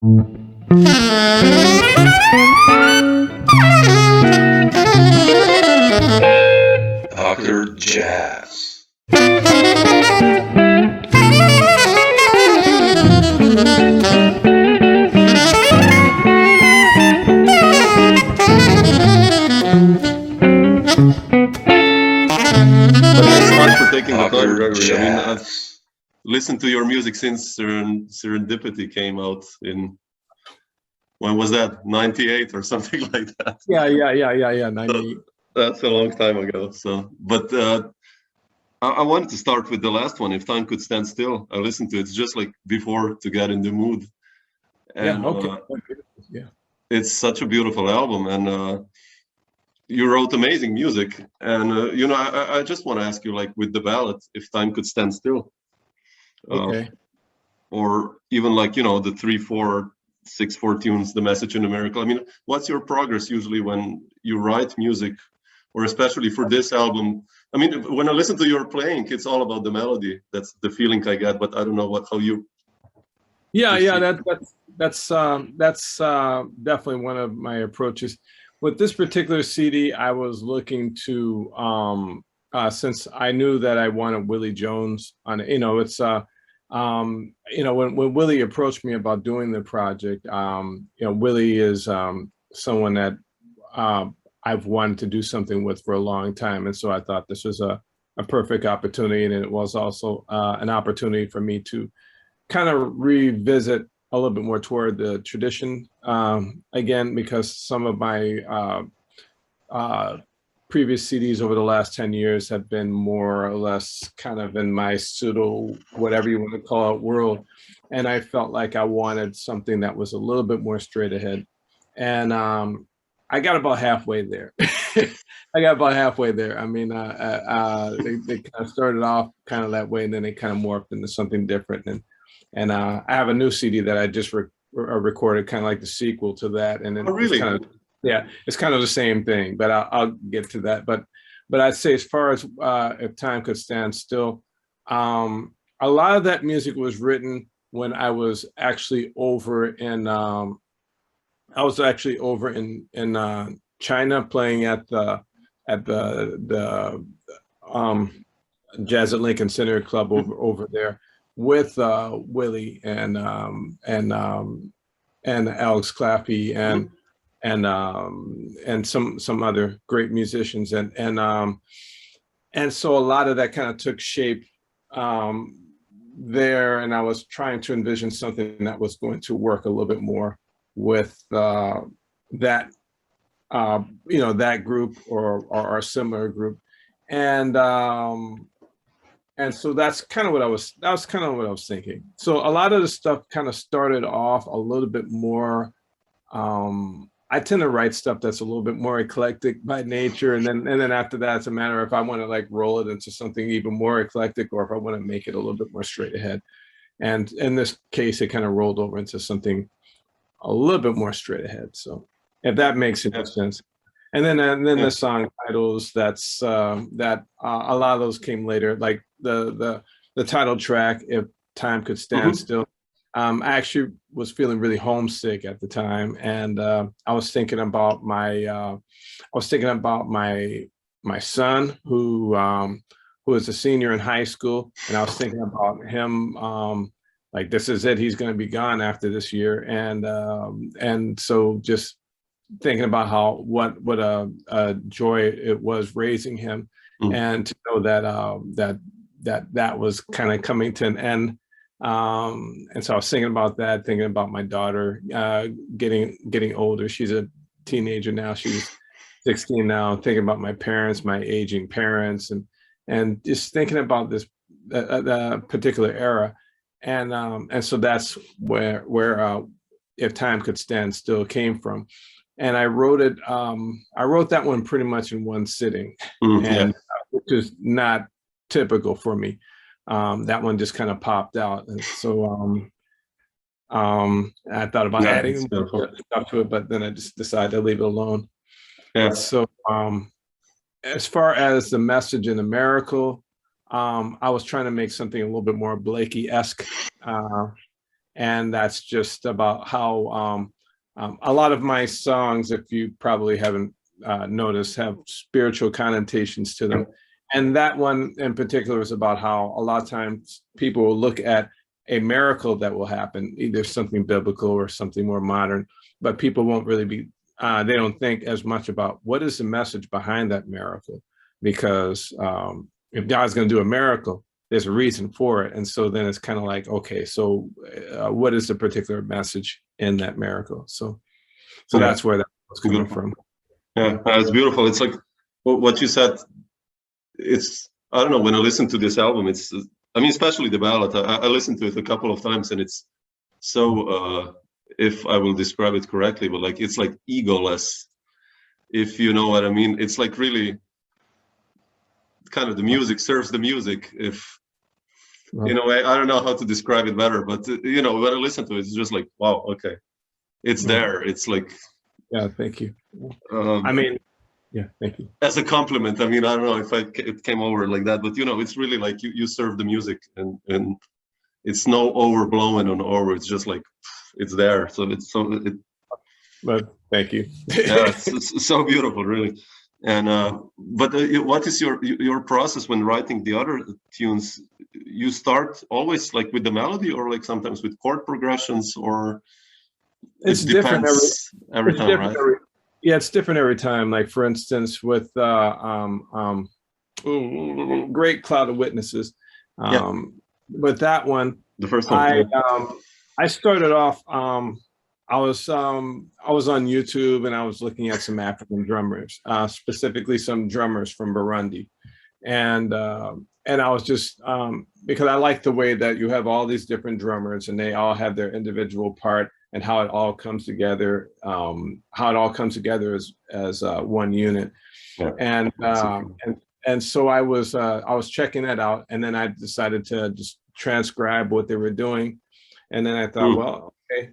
Dr. Jazz. Thanks for taking the time, Gregory. I mean, I've listened to your music since Serendipity came out in, when was that? 98 or something like that. Yeah. 98. So that's a long time ago. So, but I wanted to start with the last one, If Time Could Stand Still. I listened to it just like before to get in the mood. And, yeah. Okay. Yeah. It's such a beautiful album, and you wrote amazing music. And I just want to ask you, like with the ballad, If Time Could Stand Still. Okay. Or even like the 3/4, 6/4 tunes, The Message and the Miracle. I mean, what's your progress usually when you write music, or especially for this album? I mean, when I listen to your playing, it's all about the melody. That's the feeling I get, but I don't know how you. Yeah. That's definitely one of my approaches. With this particular CD, I was looking to since I knew that I wanted Willie Jones on it. It's when Willie approached me about doing the project, Willie is someone that I've wanted to do something with for a long time, and so I thought this was a perfect opportunity, and it was also an opportunity for me to kind of revisit a little bit more toward the tradition again, because some of my previous CDs over the last 10 years have been more or less kind of in my pseudo, whatever you want to call it, world. And I felt like I wanted something that was a little bit more straight ahead. And I got about halfway there. I mean, they kind of started off kind of that way, and then they kind of morphed into something different. And I have a new CD that I just recorded, kind of like the sequel to that. And Oh, really? It's kind of the same thing, but I'll get to that. But I'd say as far as If Time Could Stand Still, a lot of that music was written when I was actually over in China, playing at the Jazz at Lincoln Center Club over there with Willie and Alex Claffy and some other great musicians, and so a lot of that kind of took shape there, and I was trying to envision something that was going to work a little bit more with that that group or a similar group, and so that's kind of what I was thinking. So a lot of the stuff kind of started off a little bit more. I tend to write stuff that's a little bit more eclectic by nature, and then after that, it's a matter of if I want to like roll it into something even more eclectic, or if I want to make it a little bit more straight ahead. And in this case, it kind of rolled over into something a little bit more straight ahead. So if that makes any sense. And then the song titles, that's that a lot of those came later, like the title track, If Time Could Stand Still. I actually was feeling really homesick at the time, and I was thinking about my son who is a senior in high school, and I was thinking about him. Like, this is it; he's going to be gone after this year, and so just thinking about what a joy it was raising him, and to know that was kind of coming to an end. And so I was thinking about my daughter getting older. She's a teenager now. She's 16 now. Thinking about my parents, my aging parents, and just thinking about this particular era. And so that's where If Time Could Stand Still came from. And I wrote that one pretty much in one sitting, and which is not typical for me. That one just kind of popped out, and so I thought about adding stuff to it, but then I just decided to leave it alone. Yeah. So as far as the message and the miracle, I was trying to make something a little bit more Blakey-esque, and that's just about how a lot of my songs, if you probably haven't noticed, have spiritual connotations to them. And that one in particular is about how a lot of times people will look at a miracle that will happen, either something biblical or something more modern, but people won't really be, they don't think as much about what is the message behind that miracle, because if God's going to do a miracle, there's a reason for it. And so then it's kind of like, okay, so what is the particular message in that miracle? So that's where that was coming from. Yeah, it's beautiful. It's like what you said. It's, I don't know, when I listen to this album, it's, I mean, especially the ballad, I listened to it a couple of times, and it's so, if I will describe it correctly, but like, it's like egoless, if you know what I mean. It's like really kind of the music serves the music, if, you know, I don't know how to describe it better, but, you know, when I listen to it, it's just like, wow, okay, it's there. It's like, yeah, thank you. I mean, yeah, thank you. As a compliment, I mean, I don't know if it came over like that, but you know, it's really like you serve the music, and it's no overblowing on over. It's just like it's there. So it's so. But thank you. Yeah, it's so beautiful, really. And but what is your process when writing the other tunes? You start always like with the melody, or like sometimes with chord progressions, or it's different every time, right? Yeah, it's different every time. Like for instance, with Great Cloud of Witnesses, with that one, the first one, I started off. I was on YouTube, and I was looking at some African drummers, specifically some drummers from Burundi, and I was just because I like the way that you have all these different drummers, and they all have their individual part, and how it all comes together, as one unit. Yeah. And so I was checking that out, and then I decided to just transcribe what they were doing. And then I thought, well, okay,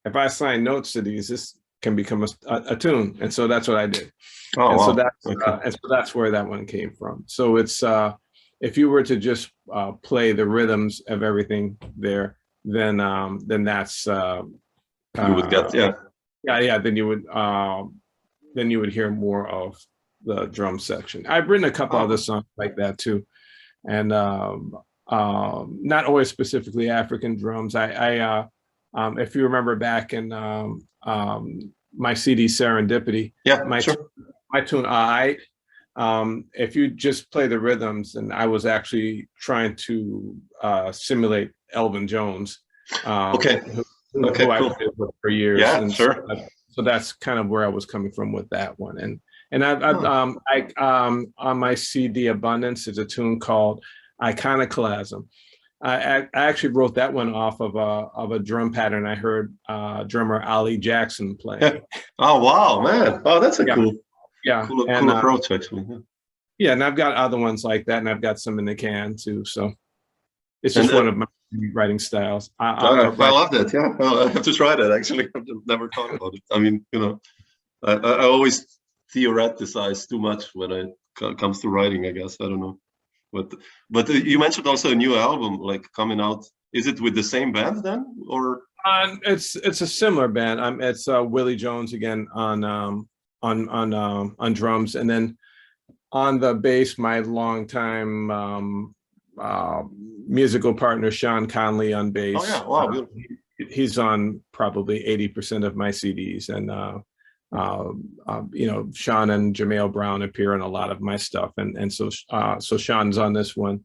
if I assign notes to these, this can become a tune. And so that's what I did. And so that's where that one came from. So it's if you were to just play the rhythms of everything there, then that's you would get then you would hear more of the drum section. I've written a couple other songs like that too, and not always specifically African drums. I if you remember back in my CD Serendipity, my tune if you just play the rhythms, and I was actually trying to simulate Elvin Jones, who I played with for years. Yeah, and sure. So that's kind of where I was coming from with that one. And I on my CD Abundance is a tune called Iconoclasm. I actually wrote that one off of a drum pattern I heard drummer Ali Jackson play. Yeah. Oh wow, man! Oh, that's a cool approach, actually. Yeah, and I've got other ones like that, and I've got some in the can too. So it's just one of my writing styles. I love that. Yeah, I have to try that. Actually, I've never thought about it. I mean, you know, I always theorize tue much when it comes to writing, I guess. I don't know. But you mentioned also a new album like coming out. Is it with the same band then, or? It's a similar band. It's Willie Jones again on drums, and then on the bass, my longtime musical partner Sean Conley on bass. Oh yeah, wow, beautiful. He's on probably 80% of my CDs, and you know, Sean and Jaimeo Brown appear in a lot of my stuff, and so Sean's on this one,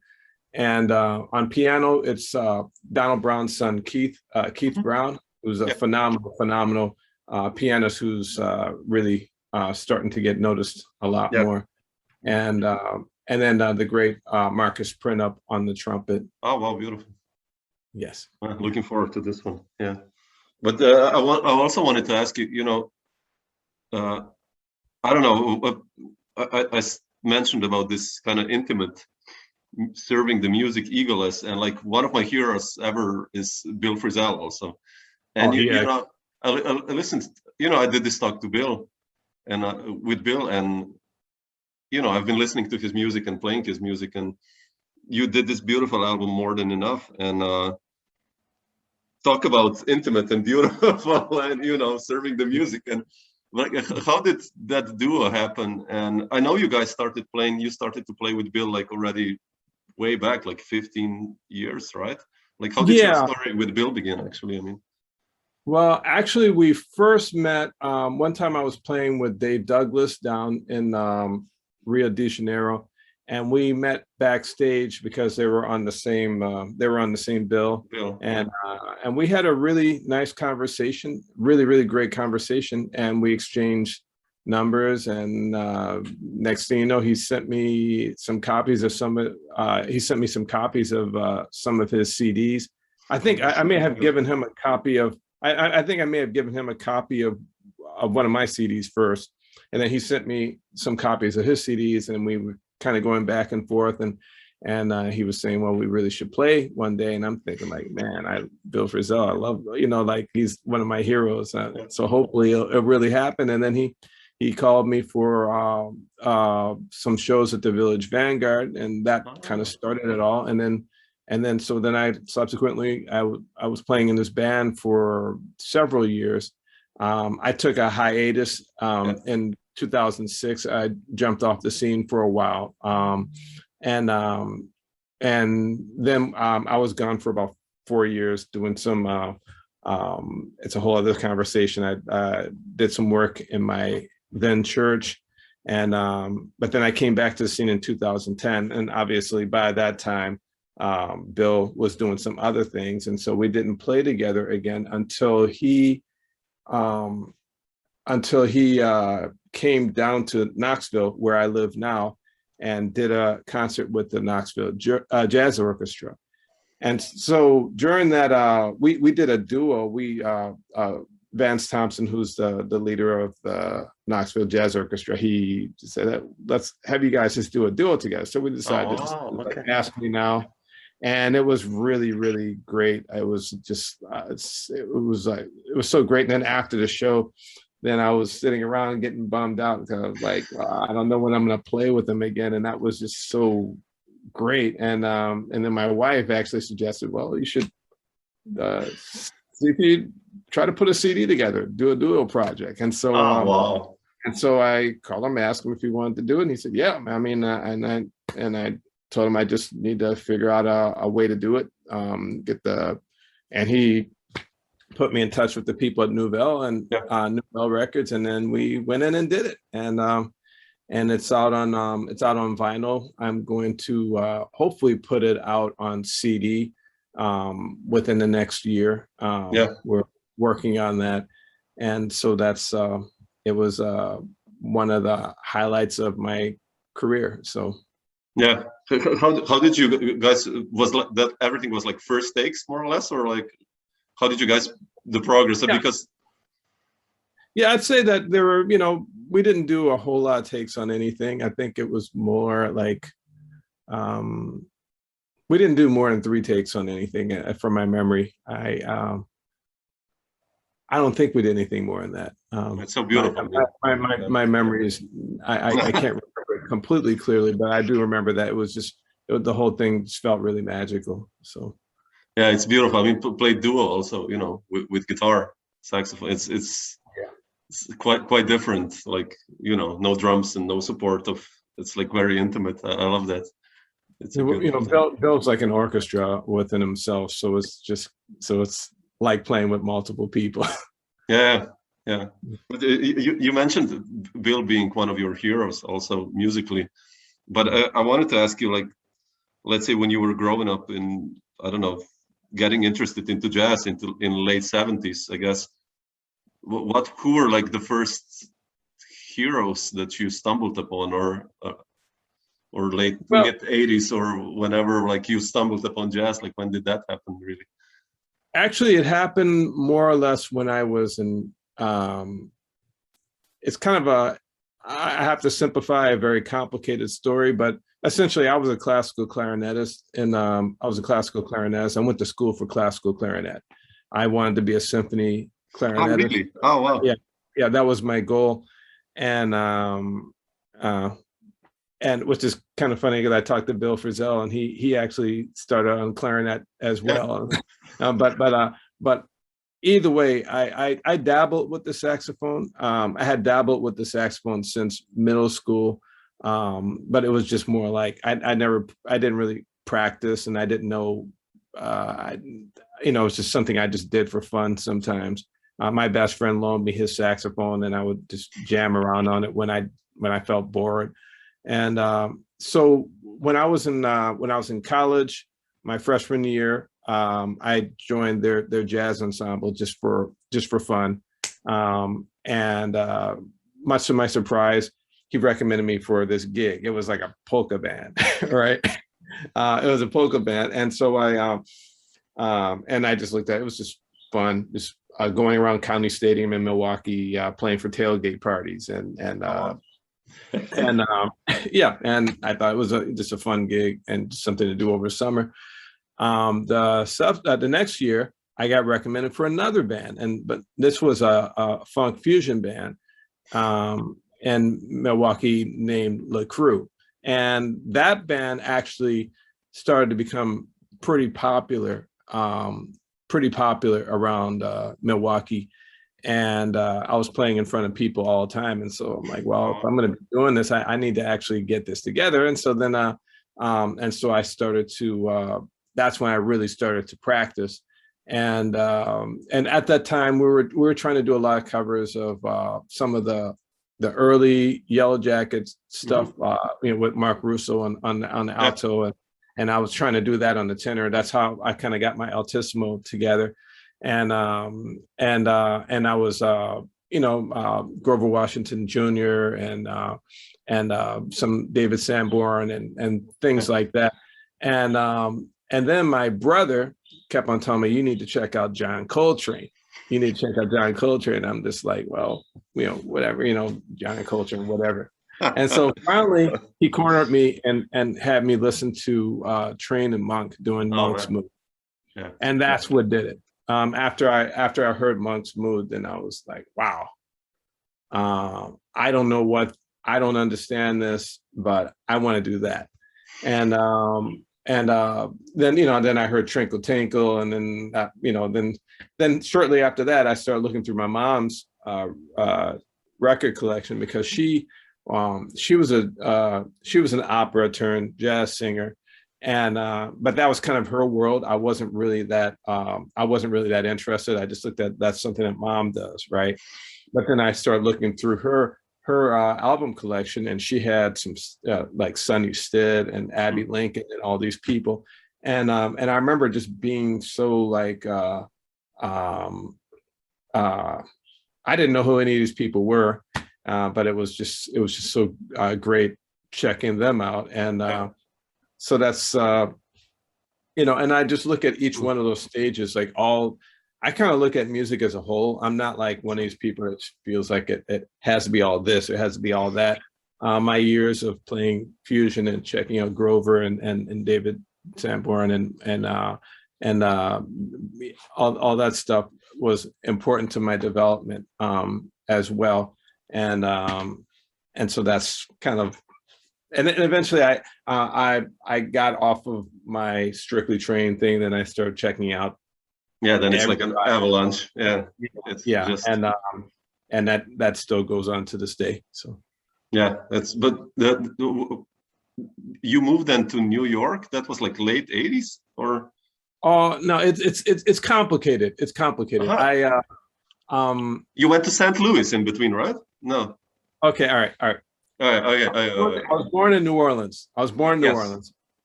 and on piano it's Donald Brown's son Keith Brown, who's a phenomenal pianist who's really starting to get noticed a lot more, and then the great Marcus Printup on the trumpet. Oh wow, beautiful. Yes, looking forward to this one. Yeah, but I also wanted to ask you, you know. I don't know. I mentioned about this kind of intimate serving the music egoless, and like one of my heroes ever is Bill Frisell also. And you know, I listened. You know, I did this talk to Bill, and with Bill, and you know, I've been listening to his music and playing his music, and you did this beautiful album, More Than Enough, and talk about intimate and beautiful, and serving the music. And like, how did that duo happen? And I know you guys started playing. You started to play with Bill like already way back, like 15 years, right? Like, how did your story with Bill begin? Actually, I mean. Well, actually, we first met one time I was playing with Dave Douglas down in Rio de Janeiro, and we met backstage because they were on the same bill. And we had a really nice conversation, really great conversation, and we exchanged numbers. And next thing you know, he sent me some copies of some of his CDs. I think I may have given him a copy of. I think I may have given him a copy of one of my CDs first, and then he sent me some copies of his CDs, and we were kind of going back and forth, and he was saying, well, we really should play one day. And I'm thinking, like, man, Bill Frisell, I love, like, he's one of my heroes. So hopefully it'll really happen. And then he called me for some shows at the Village Vanguard, and that kind of started it all. And then I subsequently, I was playing in this band for several years. I took a hiatus in 2006. I jumped off the scene for a while. And then I was gone for about 4 years doing some, it's a whole other conversation. I did some work in my then church. And but then I came back to the scene in 2010. And obviously by that time, Bill was doing some other things, and so we didn't play together again until he came down to Knoxville, where I live now, and did a concert with the Knoxville Jazz Orchestra. And so during that, we did a duo. Vance Thompson, who's the leader of the Knoxville Jazz Orchestra, he said, let's have you guys just do a duo together. So we decided to Ask Me Now. And it was really great. It was just, it was so great. And then after the show, then I was sitting around getting bummed out because I was like, I don't know when I'm going to play with them again. And that was just so great. And then my wife actually suggested, well, you should see if you try to put a CD together, do a duo project. And so, and so I called him, asked him if he wanted to do it. And he said, yeah, I mean, and I told him I just need to figure out a way to do it. And he put me in touch with the people at Nouvelle and Nouvelle Records, and then we went in and did it. And it's out on vinyl. I'm going to hopefully put it out on CD within the next year. We're working on that, and so that's it was one of the highlights of my career. So. Yeah, how did you guys, was like that everything was like first takes more or less, or like how did you guys the progress? Because I'd say that there were, we didn't do a whole lot of takes on anything. I think it was more like we didn't do more than 3 takes on anything from my memory. I don't think we did anything more than that. It's so beautiful. My memory is I can't remember it completely clearly, but I do remember that it was just the whole thing just felt really magical. So yeah, it's beautiful. I mean, play duo also, with guitar, saxophone. It's quite different. Like no drums and no support of. It's like very intimate. I love that. It's Bill's like an orchestra within himself. So it's like playing with multiple people. Yeah. But you mentioned Bill being one of your heroes also musically, but I wanted to ask you, like, let's say when you were growing up in, I don't know, getting interested into jazz in late 70s, I guess, who were like the first heroes that you stumbled upon, or late mid 80s, or whenever like you stumbled upon jazz? Like, when did that happen really? Actually, it more or less when I was in, it's kind of I have to simplify a very complicated story, but essentially I was a classical clarinetist, and I went to school for classical clarinet. I wanted to be a symphony clarinetist. Oh, really? Oh, wow. Yeah, that was my goal. And which is kind of funny because I talked to Bill Frisell, and he actually started on clarinet as well. but either way, I dabbled with the saxophone. I had dabbled with the saxophone since middle school, but it was just more like I didn't really practice, and I didn't know. It's just something I just did for fun sometimes. My best friend loaned me his saxophone, and I would just jam around on it when I felt bored. And so when I was in college, my freshman year, I joined their jazz ensemble just for fun. And much to my surprise, he recommended me for this gig. It was like a polka band, right? It was a polka band, and so I just looked at it. It was just fun, just going around County Stadium in Milwaukee, playing for tailgate parties, and yeah, and I thought it was just a fun gig and something to do over summer. The next year, I got recommended for another band, but this was a funk fusion band in Milwaukee named Le Crew, and that band actually started to become pretty popular around Milwaukee. And I was playing in front of people all the time. And so I'm like, well, if I'm going to be doing this, I need to actually get this together. And so then, so I started to, that's when I really started to practice. And at that time we were trying to do a lot of covers of some of the early Yellow Jackets stuff, with Mark Russo on the alto. And I was trying to do that on the tenor. That's how I kind of got my altissimo together. And I was, Grover Washington Jr. and some David Sanborn and things like that. And then my brother kept on telling me, you need to check out John Coltrane. You need to check out John Coltrane. I'm just like, well, whatever, John Coltrane, whatever. And so finally he cornered me and had me listen to Train and Monk doing Monk's Mood. Yeah. And that's what did it. After I heard Monk's Mood, then I was like, wow, I don't understand this, but I want to do that. And then I heard Trinkle Tinkle, and then then shortly after that, I started looking through my mom's record collection, because she was an opera turned jazz singer. And but that was kind of her world. I wasn't really that interested. I just looked at that's something that mom does, right? But then I started looking through her album collection, and she had some like Sonny Stitt and Abby Lincoln and all these people. And I remember just being so like I didn't know who any of these people were, but it was just so great checking them out. And so that's, and I just look at each one of those stages, like I kind of look at music as a whole. I'm not like one of these people that feels like it has to be all this, it has to be all that. My years of playing fusion and checking out Grover and David Sanborn and all that stuff was important to my development as well. And so that's kind of, and eventually I got off of my strictly trained thing. Then I started checking out. Yeah, then it's like an avalanche. Yeah, just... and that still goes on to this day. So yeah, you moved then to New York. That was like late 80s, or? Oh no, it's complicated. It's complicated. Uh-huh. You went to St. Louis in between, right? No. Okay. All right. I was born in New Orleans.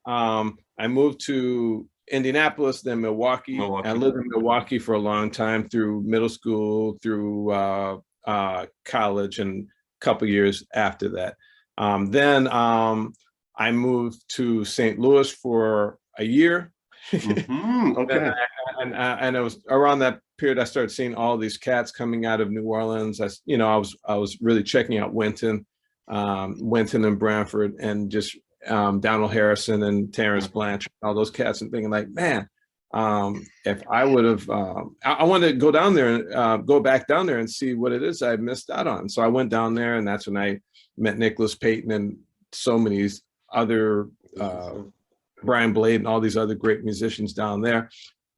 I moved to Indianapolis, then Milwaukee. I lived in Milwaukee for a long time, through middle school, through college, and a couple years after that. Then I moved to St. Louis for a year. Mm-hmm. Okay. and it was around that period I started seeing all these cats coming out of New Orleans. I was really checking out Winton and Branford, and just Donald Harrison and Terrence Blanchard, all those cats, and thinking like, man, if I would have, I wanted to go down there and go back down there and see what it is I missed out on. So I went down there, and that's when I met Nicholas Payton and so many other, Brian Blade and all these other great musicians down there.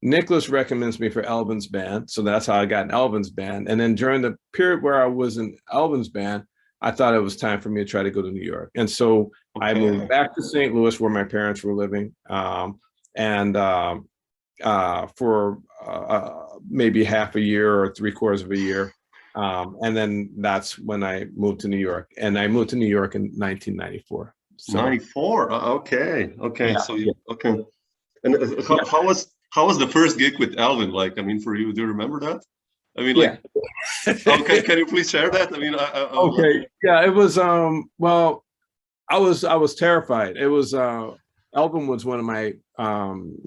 Nicholas recommends me for Alvin's band. So that's how I got in Alvin's band. And then during the period where I was in Alvin's band, I thought it was time for me to try to go to New York. And so I moved back to St. Louis where my parents were living. For maybe half a year or 3/4 of a year. And then that's when I moved to New York. And I moved to New York in 1994. So, 94. Okay. Yeah, So okay. And how was the first gig with Alvin like? I mean, for you, do you remember that? I mean, like, okay, can you please share that? I mean, okay, yeah, it was. Well, I was terrified. It was. Alvin was one of my,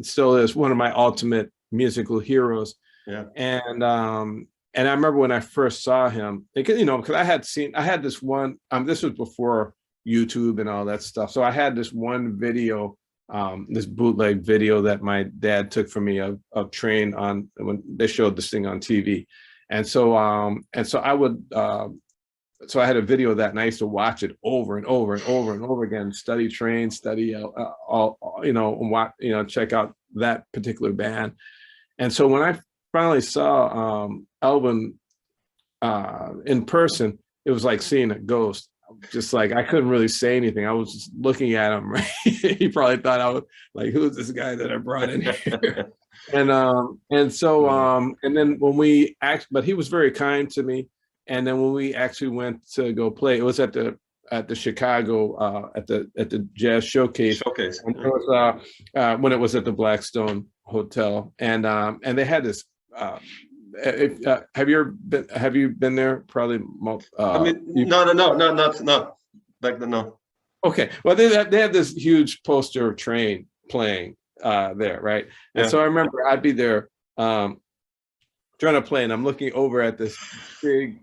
still is one of my ultimate musical heroes. Yeah. And I remember when I first saw him, because I had this one. This was before YouTube and all that stuff. So I had this one video. This bootleg video that my dad took for me of Train on when they showed this thing on TV. And so I would, so I had a video of that and I used to watch it over and over and over and over again, study Train, study, check out that particular band. And so when I finally saw Alvin in person, it was like seeing a ghost. Just like I couldn't really say anything. I was just looking at him. Right? He probably thought I was like, "Who's this guy that I brought in here?" and then when we but he was very kind to me. And then when we actually went to go play, it was at the Chicago at the Jazz Showcase. And it was when it was at the Blackstone Hotel, and they had this. Have you been there? Probably. I mean, no, back then, no. Okay, well, they had this huge poster of Train playing there, right? And so I remember I'd be there trying to play, and I'm looking over at this big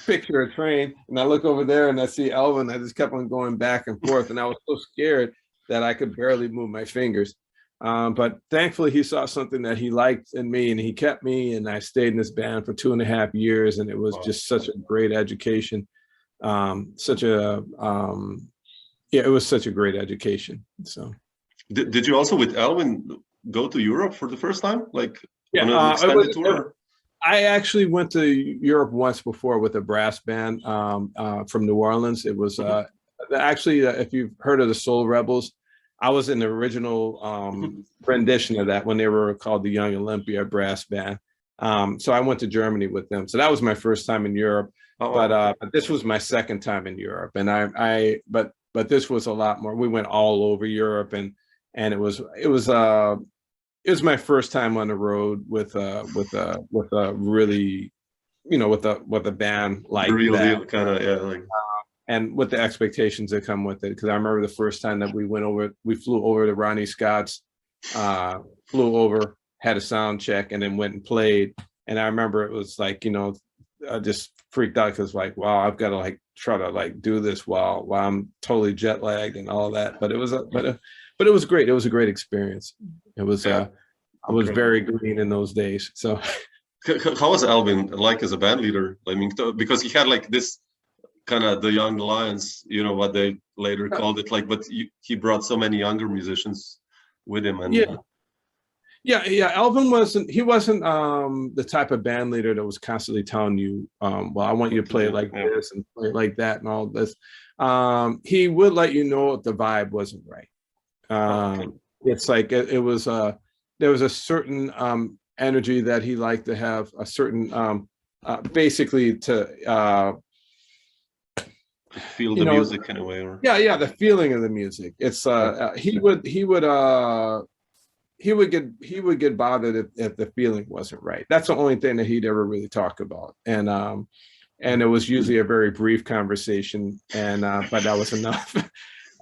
picture of Train, and I look over there and I see Alvin. I just kept on going back and forth, and I was so scared that I could barely move my fingers. But thankfully he saw something that he liked in me and he kept me, and I stayed in this band for 2.5 years, and it was just such a great education. It was such a great education. So did you also with Alvin go to Europe for the first time? Like on an extended tour? I actually went to Europe once before with a brass band from New Orleans. It was actually, if you've heard of the Soul Rebels, I was in the original rendition of that when they were called the Young Olympia Brass Band. So I went to Germany with them. So that was my first time in Europe. But this was my second time in Europe, and but this was a lot more. We went all over Europe, and it was my first time on the road with a really, with a band like the real that. Deal, kind of, like. And with the expectations that come with it, because I remember the first time that we flew over to Ronnie Scott's, flew over, had a sound check, and then went and played. And I remember it was like, I just freaked out because like, wow, I've got to like try to like do this while I'm totally jet lagged and all that. But it was but it was great. It was a great experience. It was I was very green in those days. So how was Alvin like as a band leader? I mean, because he had like this kind of the young lions, what they later called it, like, but he brought so many younger musicians with him. And Alvin wasn't the type of band leader that was constantly telling you, well, I want you to play it like this and play it like that and all this. He would let you know if the vibe wasn't right. It's like it was there was a certain energy that he liked to have, a certain basically to feel the music in a way, or the feeling of the music. It's he would get bothered if the feeling wasn't right. That's the only thing that he'd ever really talk about, and it was usually a very brief conversation, and but that was enough.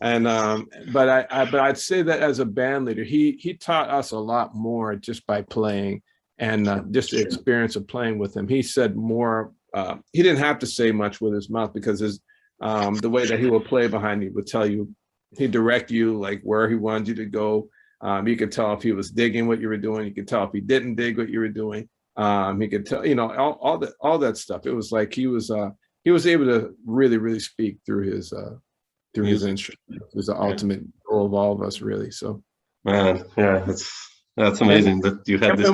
And but I'd say that as a band leader, he taught us a lot more just by playing, and just the experience of playing with him. He said more. He didn't have to say much with his mouth, because the way that he would play behind you would tell you, he'd direct you like where he wanted you to go. You could tell if he was digging what you were doing. You could tell if he didn't dig what you were doing. He could tell, all that stuff. It was like he was able to really, really speak through his instrument. It was the ultimate goal of all of us, really. So, man, yeah, That's amazing that you had this.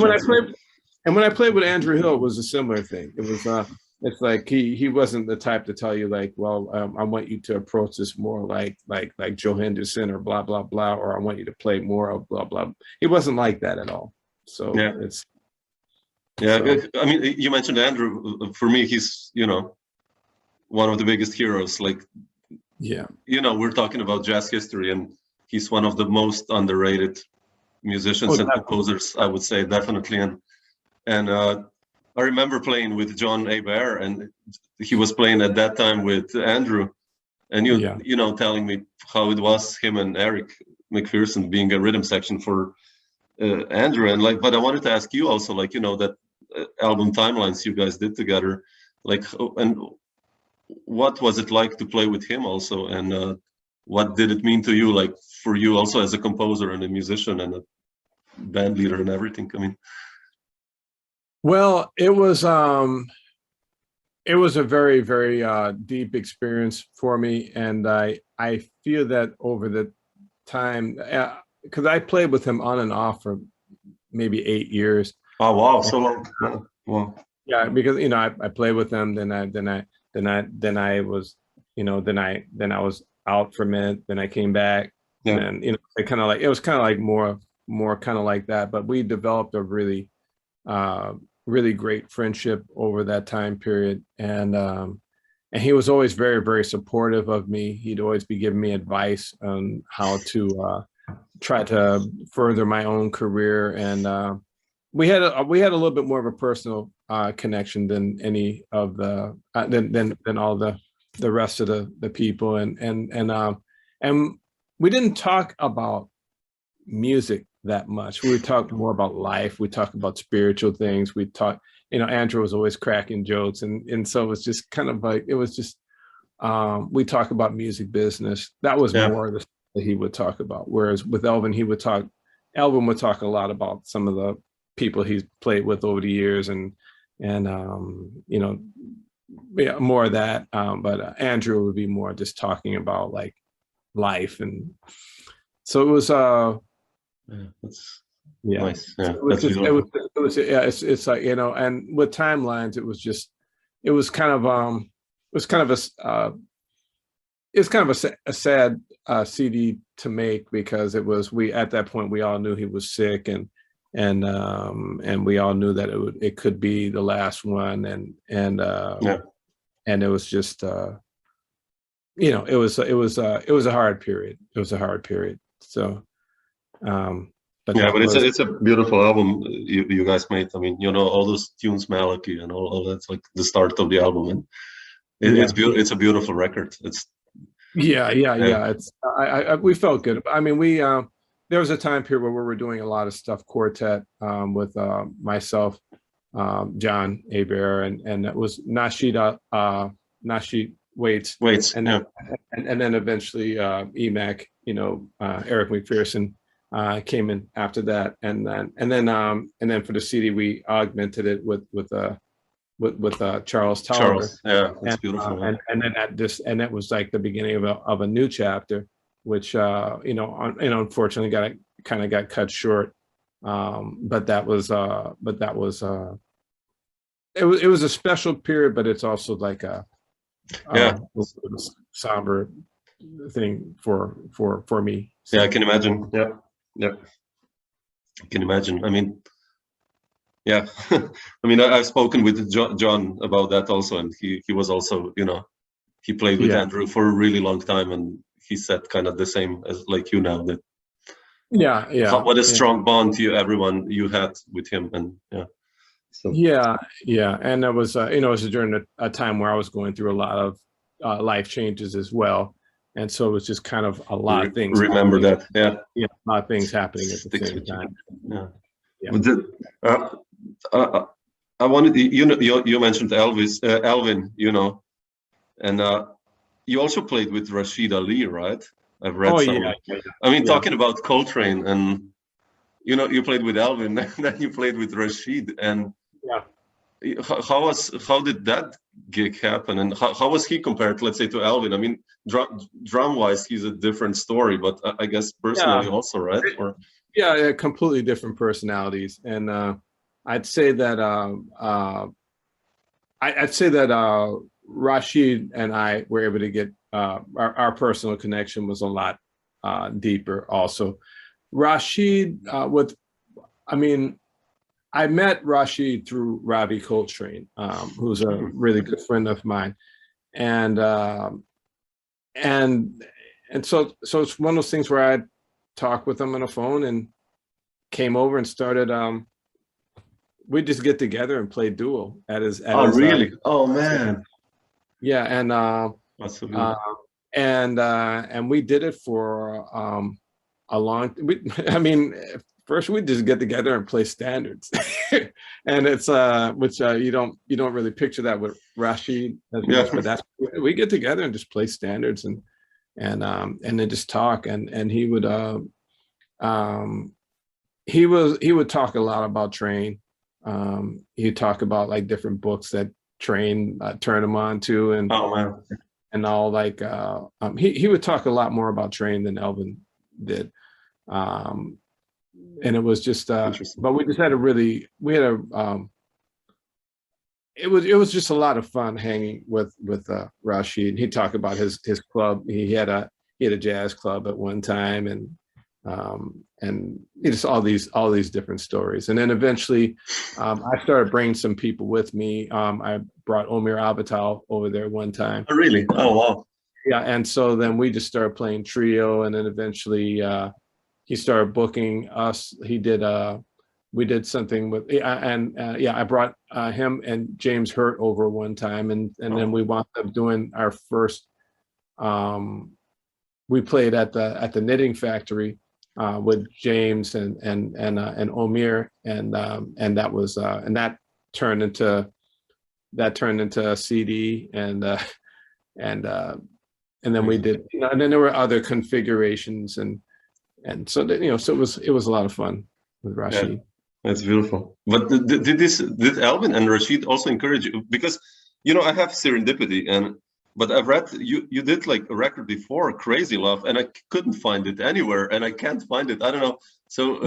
And when I played with Andrew Hill, it was a similar thing. It was it's like he wasn't the type to tell you like, well, I want you to approach this more like Joe Henderson or blah blah blah, or I want you to play more of blah blah. He wasn't like that at all. So I mean, you mentioned Andrew. For me, he's one of the biggest heroes. Like, we're talking about jazz history, and he's one of the most underrated musicians and composers, I would say, definitely. And I remember playing with John Abair, and he was playing at that time with Andrew, and telling me how it was him and Eric McPherson being a rhythm section for Andrew, and but I wanted to ask you also, that album timelines you guys did together, and what was it like to play with him also, and what did it mean to you, for you also as a composer and a musician and a band leader and everything? I mean, well, it was a very, very deep experience for me, and I feel that over the time, because I played with him on and off for maybe 8 years. Oh wow, so long! Wow. Yeah, because I played with him, then I was out for a minute, then I came back, and it was kind of like more kind of like that. But we developed a really great friendship over that time period, and he was always very, very supportive of me. He'd always be giving me advice on how to try to further my own career, and we had a little bit more of a personal connection than any of the than all the rest of the people, and we didn't talk about music that much. We talked more about life. We talked about spiritual things. We talked, Andrew was always cracking jokes, and so it was just kind of like, it was just we talk about music business. That was more the stuff that he would talk about. Whereas with Alvin would talk a lot about some of the people he's played with over the years, and more of that. But Andrew would be more just talking about like life, and so it was that's nice. Yeah, it's like, and with timelines, it was kind of a sad CD to make, because at that point we all knew he was sick, and we all knew that it could be the last one, and it was just it was a hard period. It was a hard period. So but it's a beautiful album you guys made. I mean, all those tunes, Maliki and all that's like the start of the album, and it's beautiful. It's a beautiful record. It's It's we felt good. I mean, there was a time period where we were doing a lot of stuff quartet with myself, John Abair, and it was Rashied Waits, and then eventually EMAC, Eric McPherson came in after that, and then for the CD we augmented it with Charles Tolliver. Charles, that's beautiful. And then that was like the beginning of a new chapter, which unfortunately got cut short. But that was it was a special period, but it's also like a somber thing for me. So, I can imagine. Yeah, I can imagine. I mean, I mean, I've spoken with John about that also, and he was also, he played with Andrew for a really long time, and he said kind of the same as like you now, that what a strong bond everyone you had with him, and and it was it was during a time where I was going through a lot of life changes as well, and so it was just kind of a lot of things. Remember that, a lot of things happening at the same time. I wanted you mentioned Alvin, and you also played with Rashied Ali, right? I've read some. I mean, talking about Coltrane, and you played with Alvin, then you played with Rashied, and how did that gig happen, and how was he compared, let's say, to Alvin? I mean, drum wise, he's a different story, but I guess personally also, right? Or yeah, completely different personalities, and I'd say that Rashied and I were able to get our personal connection was a lot deeper. Also, Rashied I met Rashied through Ravi Coltrane, who's a really good friend of mine, and so it's one of those things where I talked with him on the phone and came over and started. We just get together and play duo at his. Really? Oh man. Yeah, and and we did it for a long. First we just get together and play standards, and it's which you don't really picture that with Rashied as much, but we get together and just play standards and then just talk, and he would talk a lot about Train. He'd talk about like different books that Train turned him on to, and and all like he would talk a lot more about Train than Alvin did. And it was just but we just had it was just a lot of fun hanging with Rashied. He'd talk about his club. He had a jazz club at one time, and just all these different stories. And then eventually I started bringing some people with me. I brought Omer Avital over there one time. Oh, really? Oh, wow. Yeah, and so then we just started playing trio, and then eventually he started booking us. We did something with, I brought him and James Hurt over one time, and then we wound up doing our first. We played at the Knitting Factory with James and Omer, and that turned into a CD, and then we did, and then there were other configurations, and so that, so it was a lot of fun with Rashied. Yeah, that's beautiful. But did Alvin and Rashied also encourage you? Because I have Serendipity, but I've read you did like a record before, Crazy Love, and I couldn't find it anywhere, and I can't find it. I don't know. So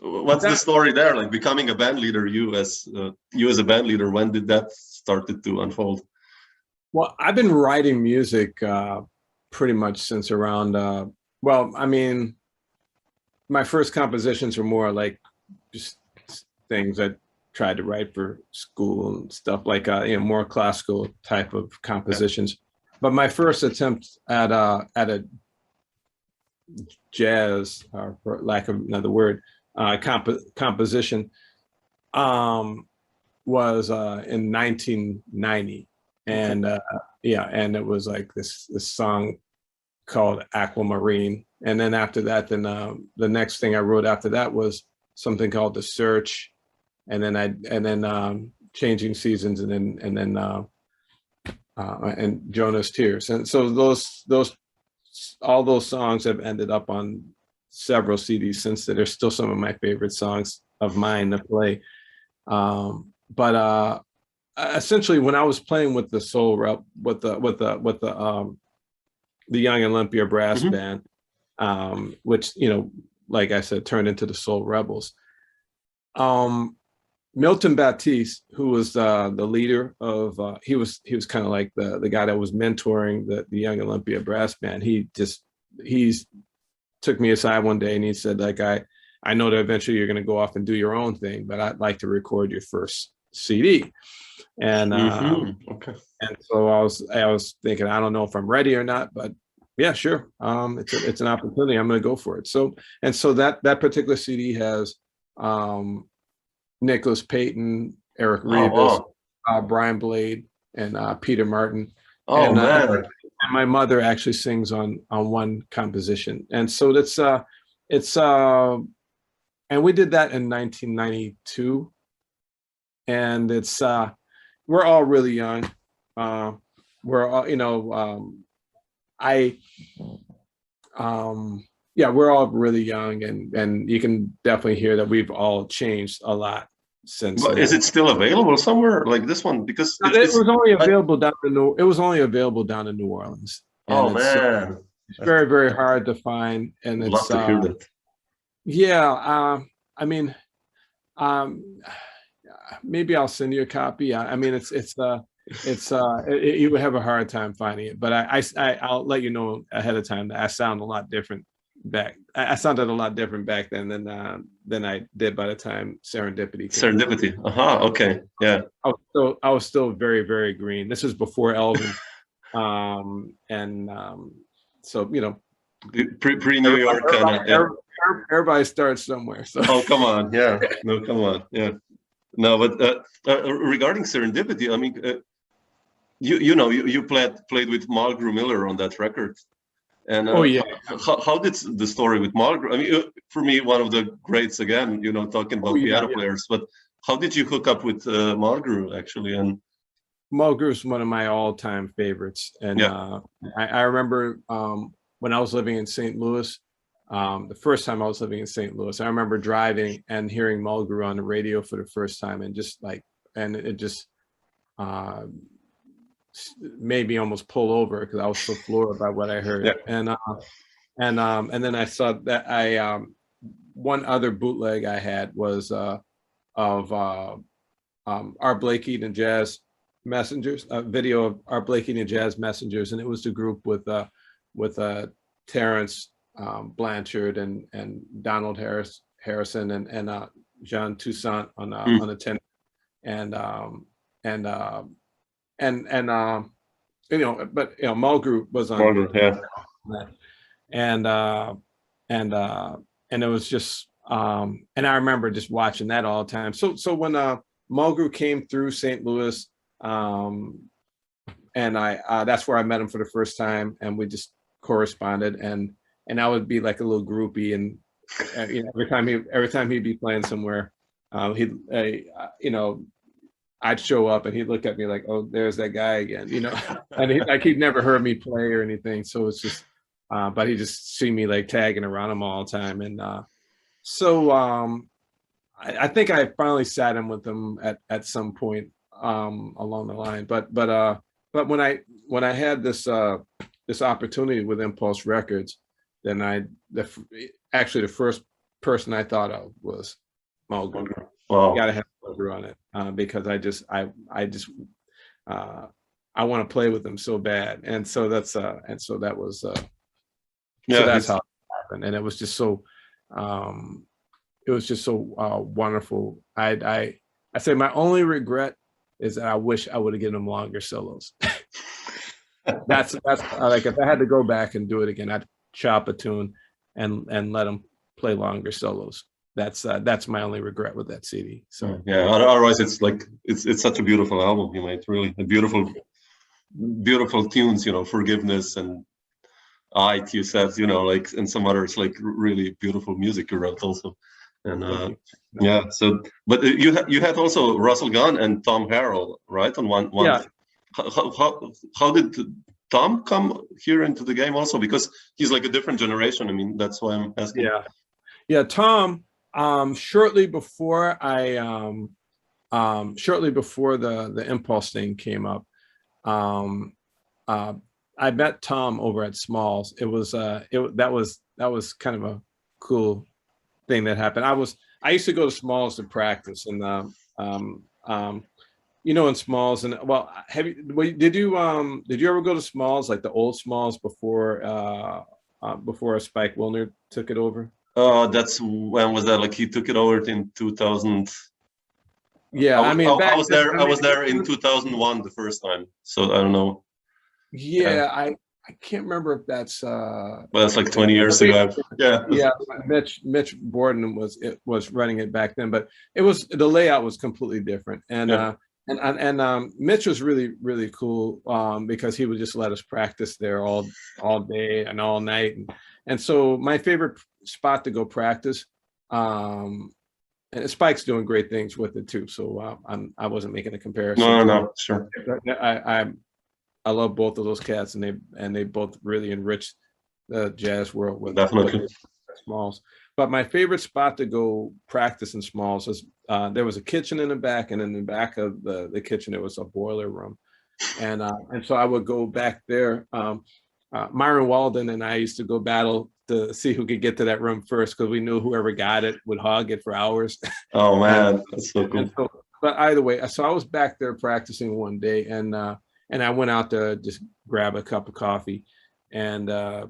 what's the story there? Like becoming a band leader, you as a band leader, when did that started to unfold? Well, I've been writing music pretty much since around. My first compositions were more like just things I tried to write for school and stuff, like more classical type of compositions. Yeah. But my first attempt at a jazz, or for lack of another word, composition was in 1990, and and it was like this song called Aquamarine. And then after that, the next thing I wrote after that was something called The Search, and then Changing Seasons, and then Jonah's Tears. And so all those songs have ended up on several CDs since then. They're still some of my favorite songs of mine to play. But essentially, when I was playing with the the Young Olympia brass band, which, like I said, turned into the Soul Rebels. Milton Baptiste, who was the leader of, he was kind of like the guy that was mentoring the Young Olympia brass band. He took me aside one day and he said, like, I know that eventually you're going to go off and do your own thing, but I'd like to record your first CD. And and so I was thinking, I don't know if I'm ready or not, but yeah, sure. It's an opportunity. I'm going to go for it. So that particular CD has Nicholas Payton, Eric Rebus, Brian Blade, and Peter Martin. And my mother actually sings on one composition. And so it's and we did that in 1992. And it's we're all really young. We're all, we're all really young, and you can definitely hear that we've all changed a lot since. But is it still available somewhere like this one? Because it was only available down in New. It was only available down in New Orleans. Oh man, it's very, very hard to find, and I'd it's love to hear that. Yeah, I mean, maybe I'll send you a copy. I mean, you would have a hard time finding it, but I'll let you know ahead of time that I sound a lot different back. I sounded a lot different back then than I did by the time Serendipity came. Serendipity. Okay. Yeah. I was still very, very green. This is before Alvin. So, you know, pre-New York kind of. Yeah. Everybody starts somewhere. So. Oh, come on. Yeah. No, come on. Yeah. No, but regarding Serendipity, I mean, you played with Mulgrew Miller on that record. And oh yeah, how did the story with Mulgrew? I mean, for me, one of the greats again. You know, talking about piano players. But how did you hook up with Mulgrew actually? And Mulgrew is one of my all-time favorites. And I remember when I was living in St. Louis, the first time I was living in St. Louis, I remember driving and hearing Mulgrew on the radio for the first time, and it just made me almost pull over because I was so floored by what I heard. Yeah. And then I saw that one other bootleg I had was of our Blakey and Jazz Messengers, a video of our Blakey and Jazz Messengers, and it was the group with Terrence Blanchard and Donald Harrison and Jean Toussaint on the tenor, and you know, but you know, Mulgrew was on. Mulgrew, yeah. And it was just and I remember just watching that all the time. So when Mulgrew came through St. Louis, and that's where I met him for the first time, and we just corresponded, and I would be like a little groupie, and you know, every time he'd be playing somewhere, you know, I'd show up and he'd look at me like, oh, there's that guy again, you know, and he'd never heard me play or anything. So it's just, but he just see me like tagging around him all the time. And so I think I finally sat in with him at some point along the line. But when I had this opportunity with Impulse Records, then actually the first person I thought of was Mulgrew. Wow. You gotta have Mulgrew on it because I want to play with him so bad, and so that was so that's how it happened, and it was just so wonderful. I say my only regret is that I wish I would have given him longer solos. that's like if I had to go back and do it again, I'd chop a tune and let him play longer solos. That's my only regret with that CD. So yeah, otherwise it's like it's such a beautiful album you made, really a beautiful tunes, you know, Forgiveness and you said, you know, like, and some others, like really beautiful music you wrote also. And yeah, so but you had also Russell Gunn and Tom Harrell, right, on one. Yeah. How did Tom come here into the game also, because he's like a different generation? I mean, that's why I'm asking. Yeah, Tom. Shortly before the Impulse thing came up, I met Tom over at Smalls. It was that was kind of a cool thing that happened. I used to go to Smalls to practice, and you know, in Smalls, and well, did you ever go to Smalls, like the old Smalls before Spike Wilner took it over? That's when was that? Like he took it over in 2000. Yeah, I was there in 2001 the first time. So I don't know. Yeah, I can't remember if that's. Well, that's like 20 years ago. Yeah. Yeah, Mitch Borden was running it back then, but the layout was completely different, and Mitch was really, really cool because he would just let us practice there all day and all night, and so my favorite spot to go practice, and Spike's doing great things with it too. So I wasn't making a comparison. No, sure. I love both of those cats, and they both really enriched the jazz world with definitely Smalls. but my favorite spot to go practice in Smalls was there was a kitchen in the back, and in the back of the kitchen there was a boiler room, and so I would go back there. Myron Walden and I used to go battle to see who could get to that room first, because we knew whoever got it would hog it for hours. Oh man, that's so cool. But either way, so I was back there practicing one day, and I went out to just grab a cup of coffee, and I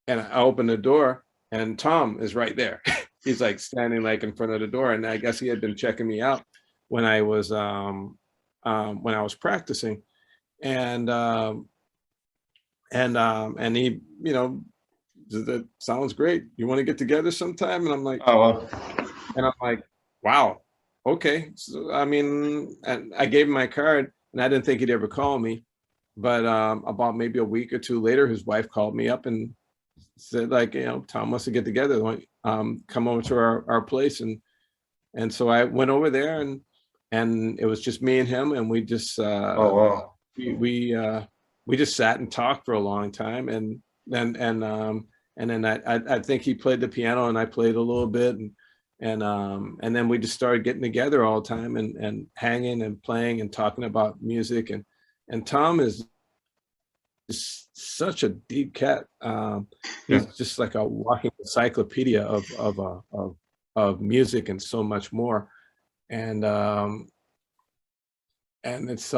opened the door, and Tom is right there. He's like standing like in front of the door, and I guess he had been checking me out when I was practicing, and he, you know, that sounds great. You want to get together sometime? And I'm like, oh wow. And I'm like, wow, okay. So I mean, and I gave him my card, and I didn't think he'd ever call me, but about maybe a week or two later, his wife called me up and said, like, you know, Tom wants to get together. Come over to our place, and so I went over there, and it was just me and him, and we just oh wow. we just sat and talked for a long time, and then I think he played the piano and I played a little bit, and then we just started getting together all the time and hanging and playing and talking about music, and Tom is such a deep cat. He's just like a walking encyclopedia of music and so much more, and it's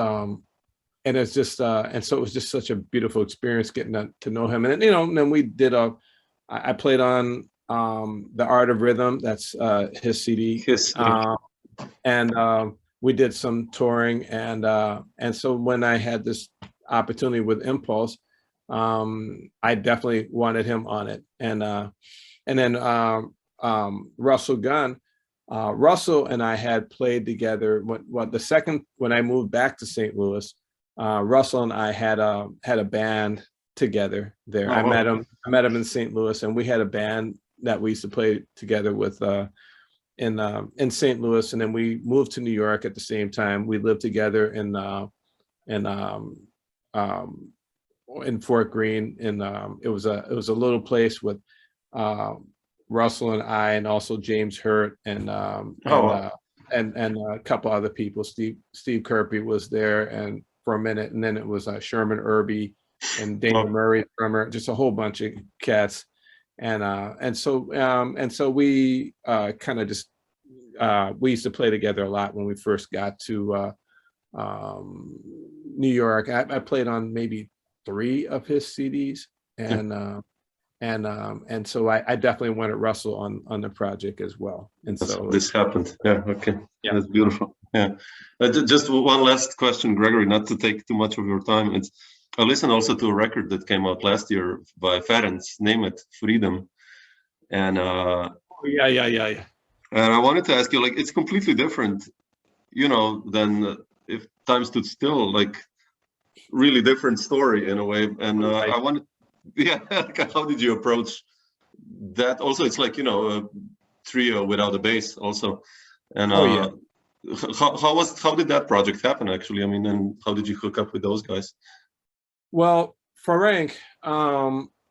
just and so it was just such a beautiful experience getting to know him. And then, you know, and then we did I played on The Art of Rhythm, that's his CD. And we did some touring, and so when I had this opportunity with Impulse, I definitely wanted him on it. And then Russell Gunn, Russell and I had played together when I moved back to St. Louis. Russell and I had a band together there. I met him in St. Louis, and we had a band that we used to play together with in St. Louis, and then we moved to New York at the same time. We lived together in Fort Greene, it was a little place with Russell and I, and also James Hurt, and a couple other people. Steve Kirby was there and for a minute, and then it was Sherman Irby and Dana Murray, drummer, just a whole bunch of cats, and so we kind of just we used to play together a lot when we first got to New York. I played on maybe 3 of his CDs, and so I definitely wanted Russell on the project as well. And so this happened. Yeah. Okay. Yeah. That's beautiful. Yeah. Just one last question, Gregory, not to take too much of your time. I listened also to a record that came out last year by Ferenc Nemeth, Freedom. And yeah. And I wanted to ask you, like, it's completely different, you know, than If Time Stood Still, like really different story in a way. And I wanted, how did you approach that? Also, it's like, you know, a trio without a bass also. And how did that project happen, actually? I mean, and how did you hook up with those guys? Well, Ferenc,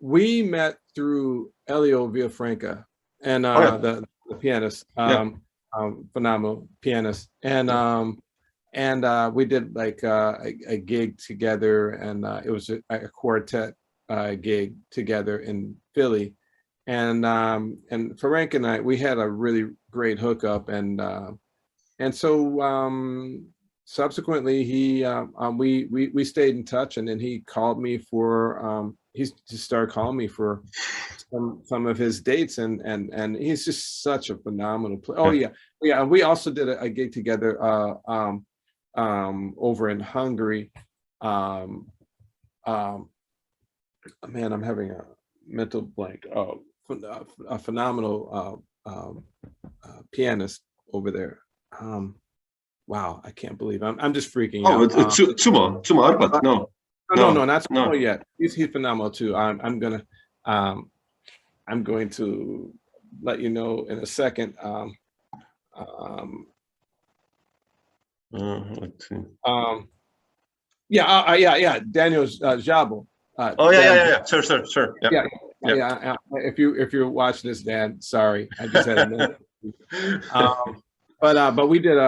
we met through Elio Villafranca, and the pianist, phenomenal pianist, and we did like a gig together, and it was a quartet gig together in Philly, and Ferenc and I, we had a really great hookup, and so subsequently we stayed in touch, and then he called me for he just started calling me for some of his dates, and he's just such a phenomenal player. Oh yeah. And we also did a gig together over in Hungary. Man, I'm having a mental blank. A phenomenal pianist over there. Wow, I can't believe I'm just freaking out. Tsuma Arpat. No, not Tsuma yet. He's phenomenal too. I'm going to let you know in a second. Let's see. Yeah. Daniel Jabo. Sure. Yeah. Yeah. If you're watching this, Dan, sorry, I just had a minute. But we did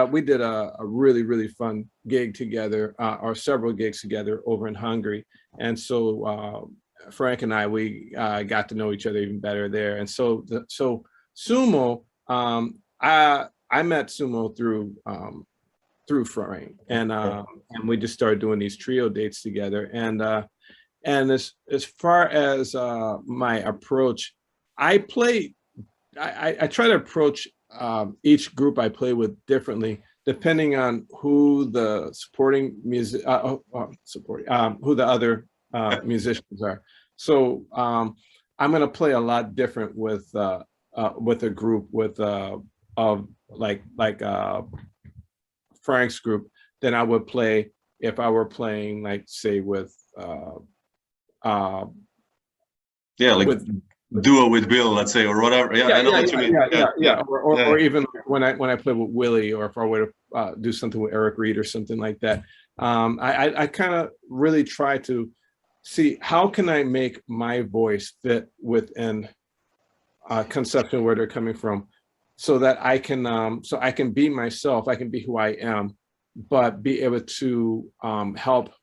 a really, really fun gig together, or several gigs together over in Hungary, and so Frank and we got to know each other even better there. And so Sumo, I met Sumo through Frank, and we just started doing these trio dates together. And as far as my approach, I try to approach each group I play with differently, depending on who the supporting music, who the other musicians are. So I'm going to play a lot different with a group of like Frank's group than I would play if I were playing, like, say, with duo with Bill, let's say, or whatever. I know what you mean. Or even when I play with Willie, or if I were to do something with Eric Reed or something like that. I kind of really try to see how can I make my voice fit within conception where they're coming from, so that I can be myself, I can be who I am, but be able to help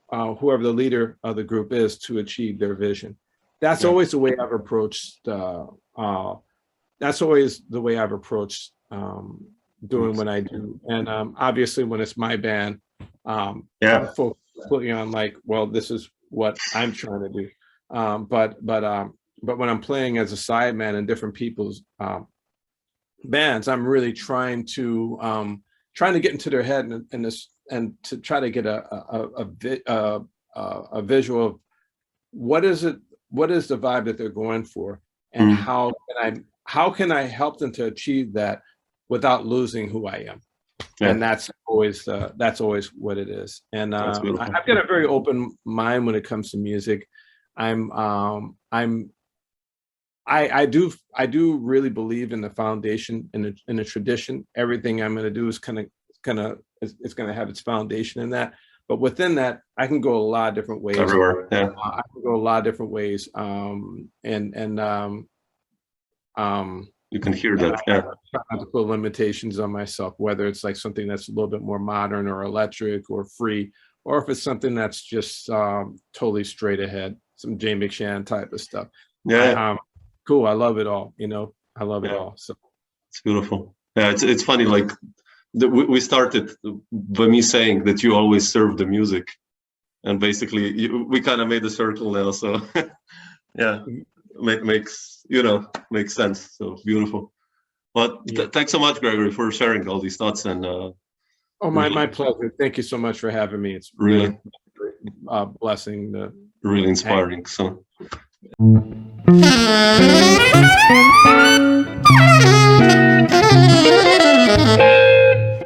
whoever the leader of the group is to achieve their vision. That's always the way I've approached. That's always the way I've approached doing what I do. And obviously, when it's my band, folks put me on like, well, this is what I'm trying to do. But when I'm playing as a sideman in different people's bands, I'm really trying to get into their head and to try to get a visual of what is the vibe that they're going for, and how can I help them to achieve that without losing who I am. And that's always what it is. And I've got a very open mind when it comes to music. I do really believe in the foundation, in the tradition. Everything I'm going to do is it's going to have its foundation in that. But within that, I can go a lot of different ways. Everywhere, yeah. I can go a lot of different ways. You can hear that. Yeah. I try to put limitations on myself, whether it's like something that's a little bit more modern or electric or free, or if it's something that's just totally straight ahead, some Jay McShann type of stuff. Yeah. Cool. I love it all. I love it all. So it's beautiful. Yeah, it's funny. Like we started by me saying that you always serve the music, and basically we kind of made a circle now. So yeah, makes sense. So beautiful. But thanks so much, Gregory, for sharing all these thoughts. And my pleasure. Thank you so much for having me. It's really a blessing. Really inspiring. So.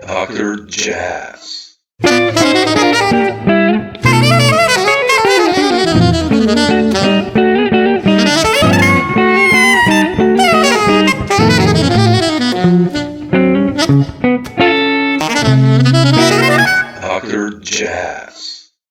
Dr. Jazz. Dr. Jazz.